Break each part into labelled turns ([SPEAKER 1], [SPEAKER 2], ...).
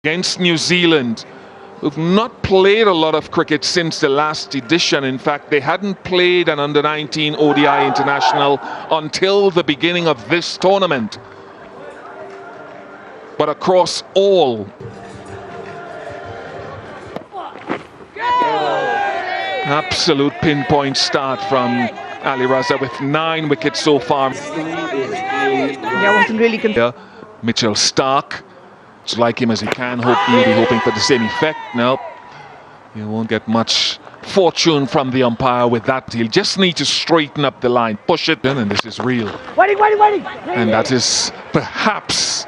[SPEAKER 1] against New Zealand, who've not played a lot of cricket since the last edition. In fact, they hadn't played an under-19 ODI international until the beginning of this tournament. But across all, absolute pinpoint start from Ali Raza with 9 wickets so far.
[SPEAKER 2] Yeah, wasn't really
[SPEAKER 1] Mitchell Starc, like him as he can, maybe hoping for the same effect. No, you won't get much fortune from the umpire with that. He'll just need to straighten up the line, push it in, and this is real.
[SPEAKER 2] Waiting.
[SPEAKER 1] And that is perhaps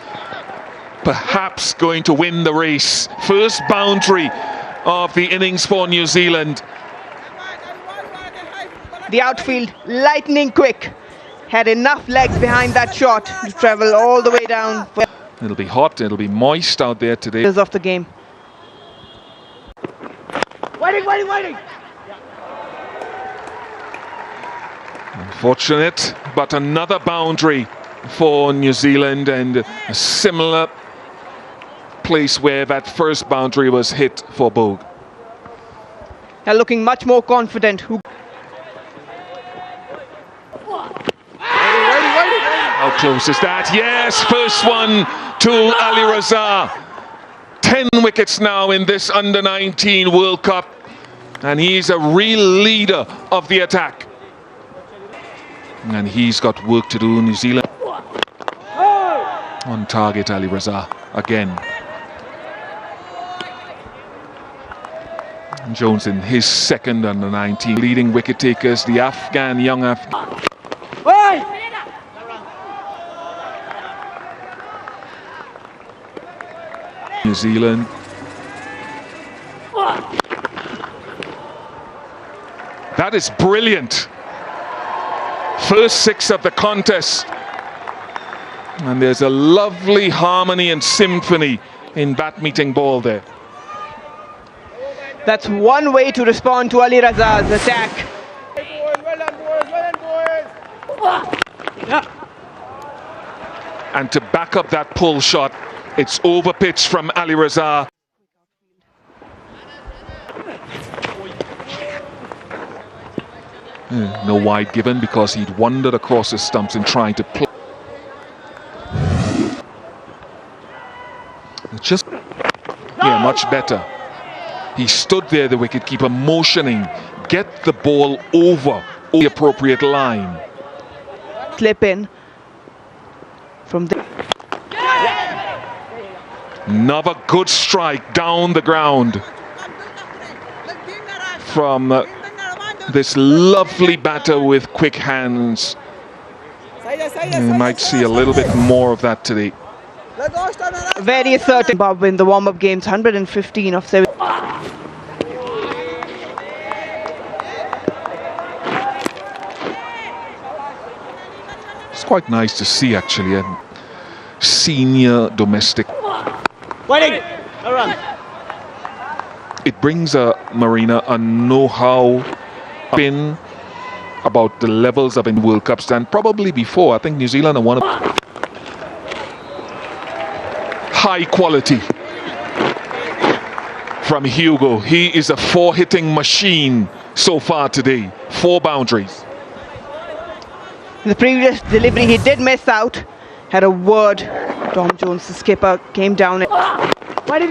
[SPEAKER 1] going to win the race. First boundary of the innings for New Zealand.
[SPEAKER 2] The outfield lightning quick. Had enough legs behind that shot to travel all the way down.
[SPEAKER 1] It'll be hot, it'll be moist out there today.
[SPEAKER 2] Of the game. Waiting.
[SPEAKER 1] Unfortunate, but another boundary for New Zealand, and a similar place where that first boundary was hit for Bogue.
[SPEAKER 2] They're looking much more confident.
[SPEAKER 1] How close is that? Yes, first one to Ali Raza. 10 wickets now in this under-19 World Cup, and he's a real leader of the attack. And he's got work to do. New Zealand on target, Ali Raza again. Jones in his second under-19, leading wicket takers, the young Afghan. New Zealand. That is brilliant. First 6 of the contest. And there's a lovely harmony and symphony in bat meeting ball there.
[SPEAKER 2] That's one way to respond to Ali Raza's attack.
[SPEAKER 1] And to back up that pull shot, it's over pitch from Ali Raza. No wide given because he'd wandered across his stumps in trying to play. Just, yeah, much better. He stood there, the wicketkeeper, motioning, get the ball over the appropriate line.
[SPEAKER 2] Slip in from the...
[SPEAKER 1] Another good strike down the ground from this lovely batter with quick hands. You might see a little bit more of that today.
[SPEAKER 2] Very assertive Bob in the warm-up games, 115 of 7.
[SPEAKER 1] It's quite nice to see actually a senior domestic.
[SPEAKER 2] Waiting. A run.
[SPEAKER 1] It brings Marina a know-how in about the levels of in World Cups than probably before. I think New Zealand are one of high quality from Hugo. He is a 4-hitting machine so far today. 4 boundaries.
[SPEAKER 2] In the previous delivery he did miss out. Had a word. Tom Jones, the skipper, came down. Waiting.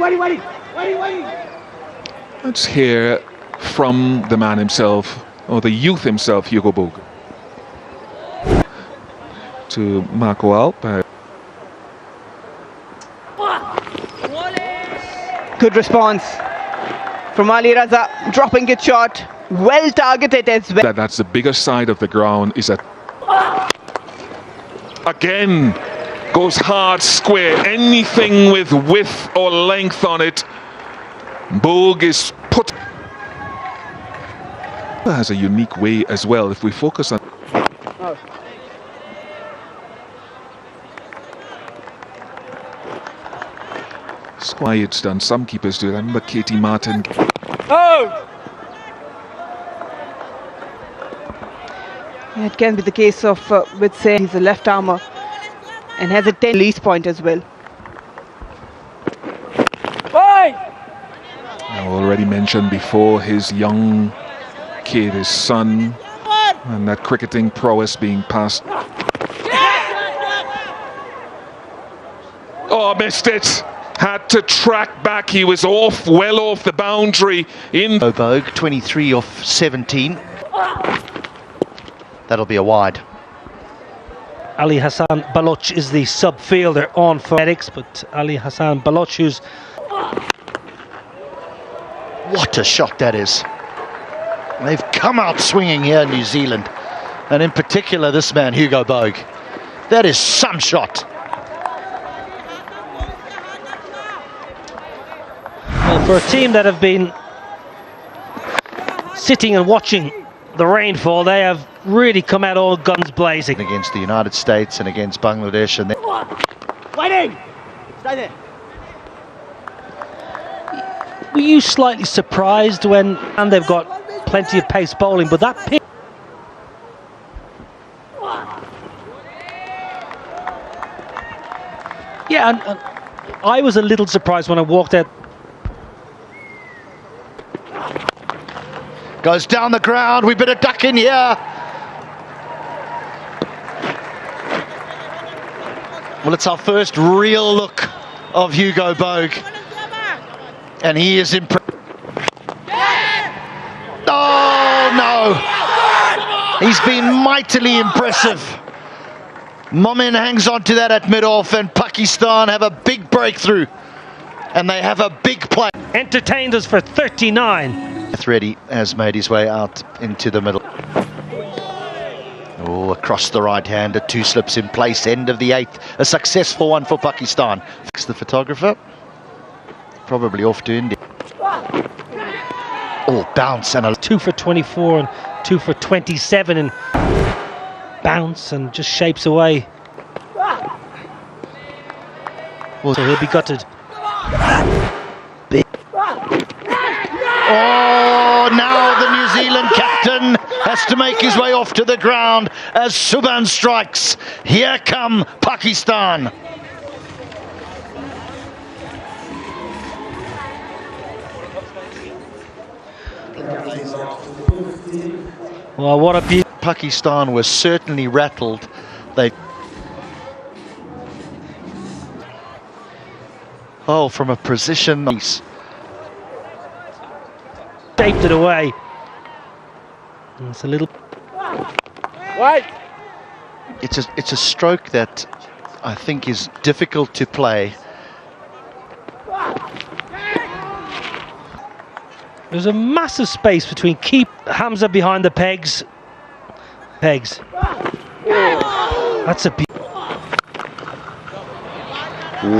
[SPEAKER 1] Let's hear from the man himself, or the youth himself, Hugo Bogue. To Marco Alp.
[SPEAKER 2] Good response from Ali Raza, dropping it short. Well targeted as well.
[SPEAKER 1] That's the bigger side of the ground. Is that again goes hard square. Anything with width or length on it, Bogue is put. Has a unique way as well. If we focus on. It's done. Some keepers do it. I remember Katie Martin.
[SPEAKER 2] It can be the case of with say he's a left armer and has a 10 release point as well.
[SPEAKER 1] I already mentioned before his young kid, his son, and that cricketing prowess being passed. Oh, missed it. Had to track back. He was off, well off the boundary.
[SPEAKER 3] Bogue, 23 off 17. That'll be a wide.
[SPEAKER 4] Ali Hassan Baloch is the sub fielder on for Medics, but Ali Hassan Baloch, who's...
[SPEAKER 3] What a shot that is. They've come out swinging here in New Zealand, and in particular this man Hugo Bogue. That is some shot.
[SPEAKER 4] Well, for a team that have been sitting and watching the rainfall, they have really come out all guns blazing.
[SPEAKER 3] Against the United States and against Bangladesh. And
[SPEAKER 2] Waiting! Stay there.
[SPEAKER 4] Were you slightly surprised when, and they've got plenty of pace bowling, but that pitch... Yeah, and I was a little surprised when I walked out.
[SPEAKER 3] goes down the ground, we better duck in here. Well, it's our first real look of Hugo Bogue, and he is impressed. Oh no, he's been mightily impressive. Momin hangs on to that at mid-off, and Pakistan have a big breakthrough, and they have a big play.
[SPEAKER 4] Entertained us for 39.
[SPEAKER 3] Reddy has made his way out into the middle. Oh, across the right hander, two slips in place, end of the 8th. A successful one for Pakistan. Fix the photographer. Probably off to India. Oh, bounce and a
[SPEAKER 4] 2 for 24 and 2 for 27, and bounce and just shapes away. So he'll be gutted.
[SPEAKER 3] Oh, now the New Zealand captain has to make his way off to the ground as Subhan strikes. Here come Pakistan.
[SPEAKER 4] Well, what a beauty.
[SPEAKER 3] Pakistan was certainly rattled. They... Oh, from a position...
[SPEAKER 4] Shaped it away. And it's a little...
[SPEAKER 2] Wait.
[SPEAKER 3] It's a stroke that I think is difficult to play.
[SPEAKER 4] There's a massive space between keep Hamza behind the pegs. That's a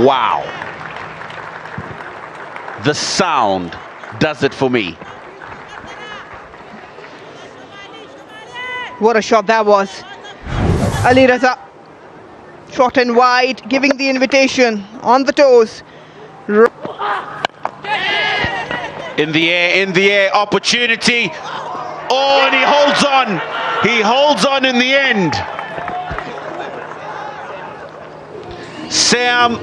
[SPEAKER 5] wow. The sound does it for me.
[SPEAKER 2] What a shot that was. Ali Raza, short and wide, giving the invitation on the toes.
[SPEAKER 5] In the air, opportunity. Oh, and he holds on. He holds on in the end. Sam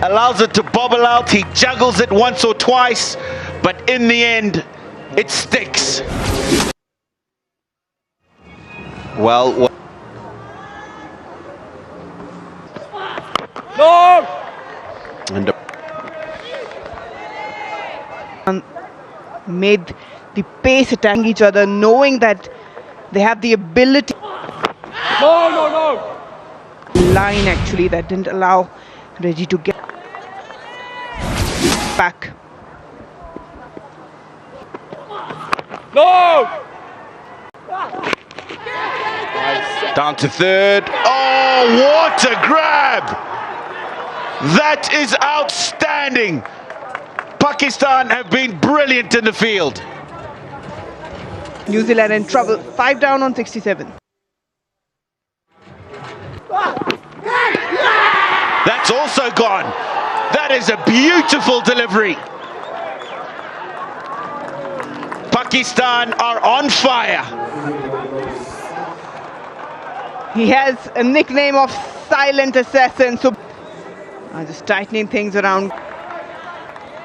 [SPEAKER 5] allows it to bobble out. He juggles it once or twice, but in the end, it sticks. Well,
[SPEAKER 2] No!
[SPEAKER 5] And
[SPEAKER 2] made the pace attacking each other, knowing that they have the ability. No! Line actually that didn't allow Reggie to get back. No!
[SPEAKER 5] down to third. Oh, what a grab! That is outstanding. Pakistan have been brilliant in the field.
[SPEAKER 2] New Zealand in trouble. 5 down on 67.
[SPEAKER 5] That's also gone. That is a beautiful delivery. Pakistan are on fire.
[SPEAKER 2] He has a nickname of Silent Assassin, so just tightening things around.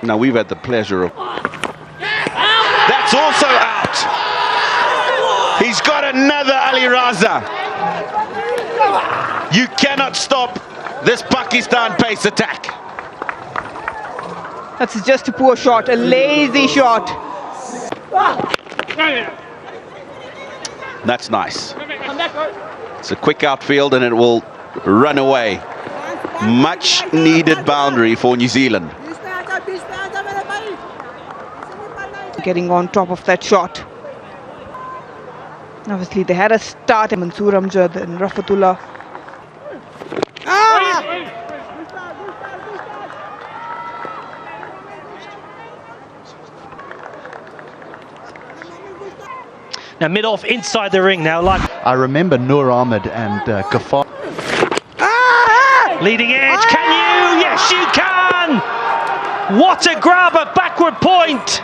[SPEAKER 5] Now we've had the pleasure of... That's also out. He's got another Ali Raza. You cannot stop this Pakistan pace attack.
[SPEAKER 2] That's just a poor shot, a lazy shot.
[SPEAKER 5] That's nice. It's a quick outfield and it will run away. Much needed boundary for New Zealand.
[SPEAKER 2] Getting on top of that shot. Obviously they had a start, Mansoor Amjad and Rafatullah.
[SPEAKER 4] Now mid-off inside the ring now, like
[SPEAKER 3] I remember Noor Ahmed and Ghaffar.
[SPEAKER 4] leading edge. Can you? Yes, you can. What a grab at backward point.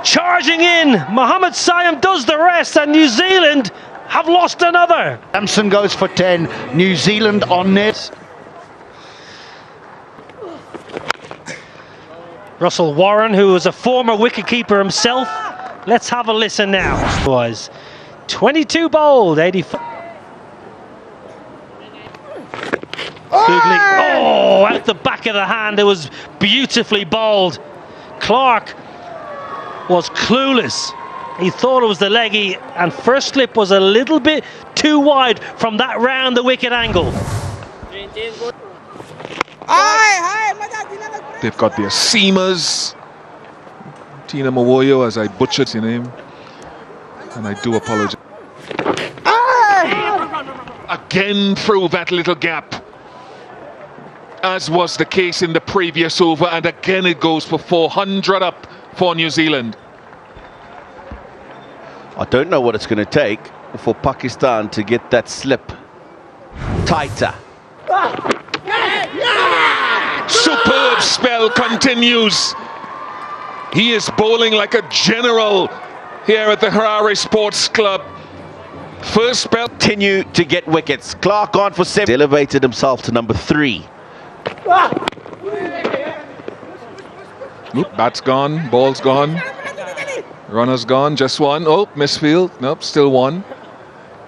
[SPEAKER 4] Charging in, Mohammed Siam does the rest, and New Zealand have lost another.
[SPEAKER 3] Sampson goes for 10. New Zealand on net.
[SPEAKER 4] Russell Warren, who was a former wicketkeeper himself. Let's have a listen now. Was 22 bowled, 85. Oh, out the back of the hand, it was beautifully bowled. Clark was clueless. He thought it was the leggy, and first slip was a little bit too wide from that round the wicket angle.
[SPEAKER 1] They've got their seamers. Tina Mawoyo, as I butchered your name, and I do apologize. Again through that little gap, as was the case in the previous over, and again it goes for 400 up for New Zealand.
[SPEAKER 5] I don't know what it's going to take for Pakistan to get that slip tighter.
[SPEAKER 1] Superb spell continues. He is bowling like a general here at the Harare Sports Club. First spell.
[SPEAKER 5] Continue to get wickets. Clark on for 7. Elevated himself to number 3.
[SPEAKER 1] Oop, bat's gone, ball's gone, runner's gone, just one. Oh, misfield. Nope, still one.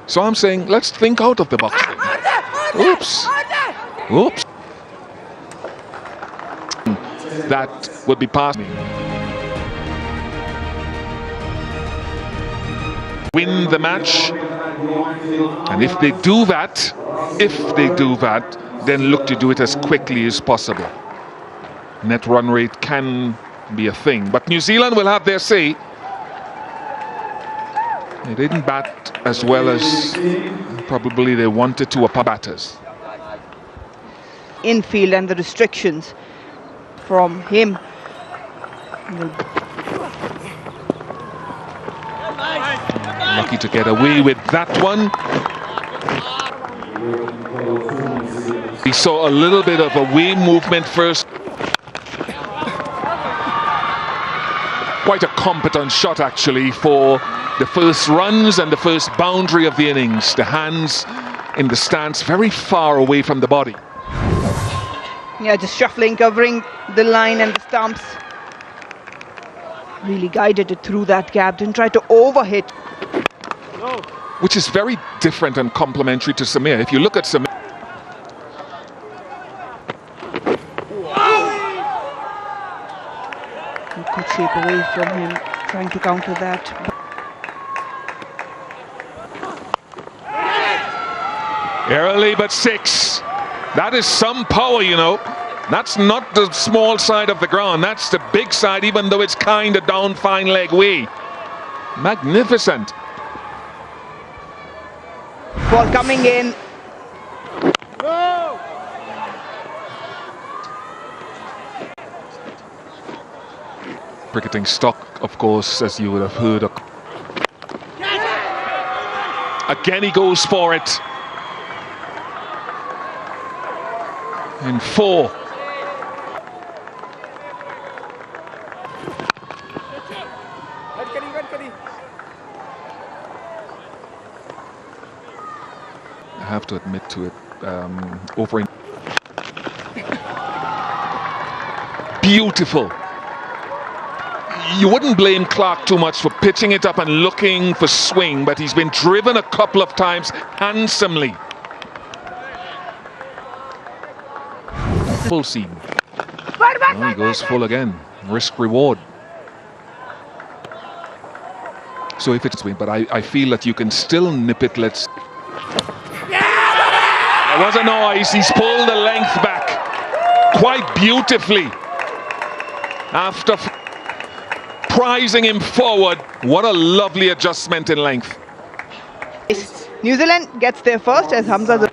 [SPEAKER 1] So I'm saying, let's think out of the box. Oops. Oops. That would be past me. Win the match, and if they do that, then look to do it as quickly as possible. Net run rate can be a thing, but New Zealand will have their say. They didn't bat as well as probably they wanted to upper batters.
[SPEAKER 2] Infield and the restrictions from him.
[SPEAKER 1] Lucky to get away with that one. We saw a little bit of away movement first. Quite a competent shot actually for the first runs and the first boundary of the innings. The hands in the stance very far away from the body.
[SPEAKER 2] Yeah, just shuffling, covering the line and the stumps. Really guided it through that gap, didn't try to overhit.
[SPEAKER 1] Which is very different and complementary to Samir. If you look at Samir,
[SPEAKER 2] good shape away from him, trying to counter that.
[SPEAKER 1] early but 6. That is some power, you know. That's not the small side of the ground, that's the big side, even though it's kind of down fine leg way. Magnificent.
[SPEAKER 2] Ball coming in.
[SPEAKER 1] Cricketing stock, of course, as you would have heard. Again he goes for it. In 4. I have to admit to it, over beautiful. You wouldn't blame Clark too much for pitching it up and looking for swing, but he's been driven a couple of times handsomely. Full seam. Oh, he goes full again. Risk reward. So if it's swing, but I feel that you can still nip it. There was a noise. He's pulled the length back quite beautifully. After prizing him forward, what a lovely adjustment in length.
[SPEAKER 2] New Zealand gets there first as Hamza.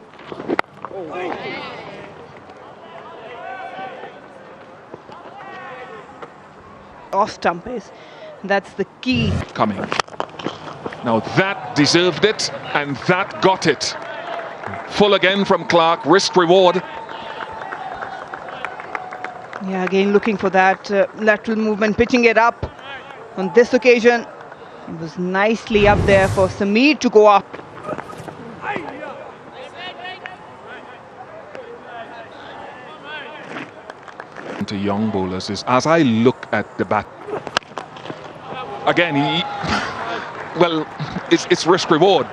[SPEAKER 2] Off stump is. That's the key.
[SPEAKER 1] Coming. Now that deserved it, and that got it. Full again from Clark, risk reward.
[SPEAKER 2] Yeah, again looking for that lateral movement, pitching it up. On this occasion, it was nicely up there for Samir to go up.
[SPEAKER 1] To young bowlers is, as I look at the bat, again, it's risk reward.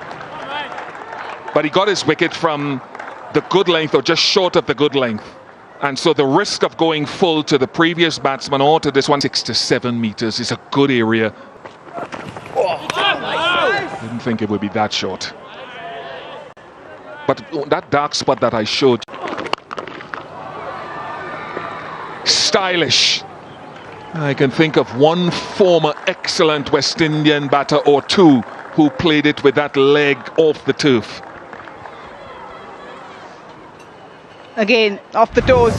[SPEAKER 1] But he got his wicket from the good length or just short of the good length. And so the risk of going full to the previous batsman or to this one, 6 to 7 meters, is a good area. Didn't think it would be that short. But that dark spot that I showed, stylish. I can think of one former excellent West Indian batter or two who played it with that leg off the turf.
[SPEAKER 2] Again, off the toes.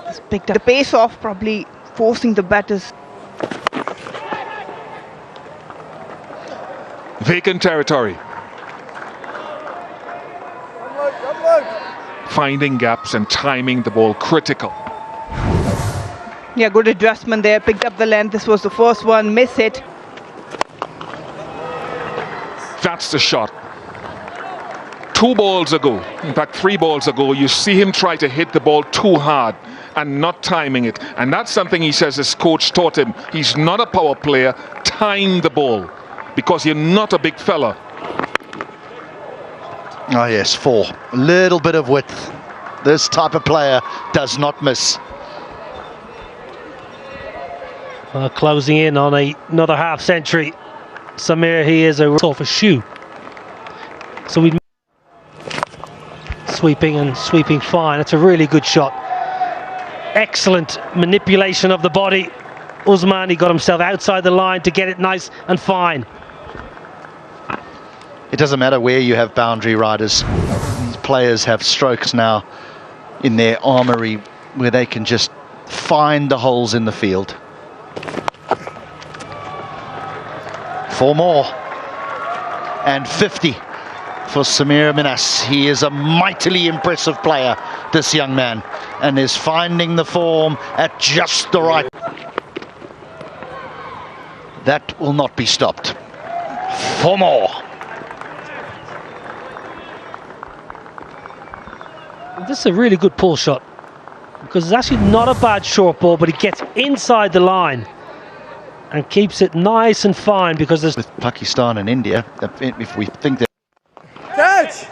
[SPEAKER 2] Just picked up the pace off, probably forcing the batters.
[SPEAKER 1] Vacant territory. Finding gaps and timing the ball critical.
[SPEAKER 2] Yeah, good adjustment there, picked up the length. This was the first one, miss it.
[SPEAKER 1] That's the shot. 2 balls ago, in fact 3 balls ago, you see him try to hit the ball too hard and not timing it. And that's something he says his coach taught him. He's not a power player. Time the ball, because you're not a big fella.
[SPEAKER 3] Oh yes, 4. A little bit of width. This type of player does not miss.
[SPEAKER 4] Closing in on another half century. Samir, he is off a shoe. So we sweeping fine. It's a really good shot. Excellent manipulation of the body. Usman, he got himself outside the line to get it nice and fine.
[SPEAKER 3] It doesn't matter where you have boundary riders. These players have strokes now in their armoury where they can just find the holes in the field. 4 more. And 50 for Samir Minas. He is a mightily impressive player, this young man, and is finding the form at just the right. That will not be stopped. 4 more.
[SPEAKER 4] This is a really good pull shot, because it's actually not a bad short ball, but it gets inside the line and keeps it nice and fine, because there's...
[SPEAKER 3] With Pakistan and India, if we think that...
[SPEAKER 6] Catch!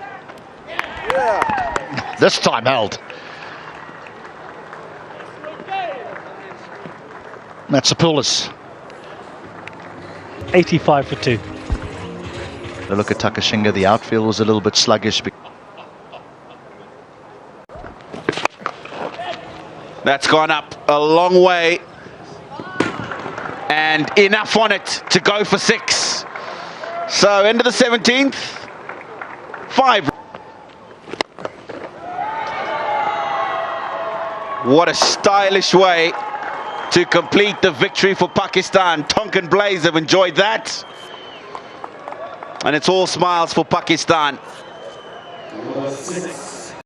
[SPEAKER 6] Yeah.
[SPEAKER 3] This time held. Matsopoulos.
[SPEAKER 4] 85 for 2.
[SPEAKER 3] A look at Takashinga, the outfield was a little bit sluggish.
[SPEAKER 5] That's gone up a long way. And enough on it to go for 6. So into the 17th. 5. What a stylish way to complete the victory for Pakistan. Tonkin Blaze have enjoyed that. And it's all smiles for Pakistan.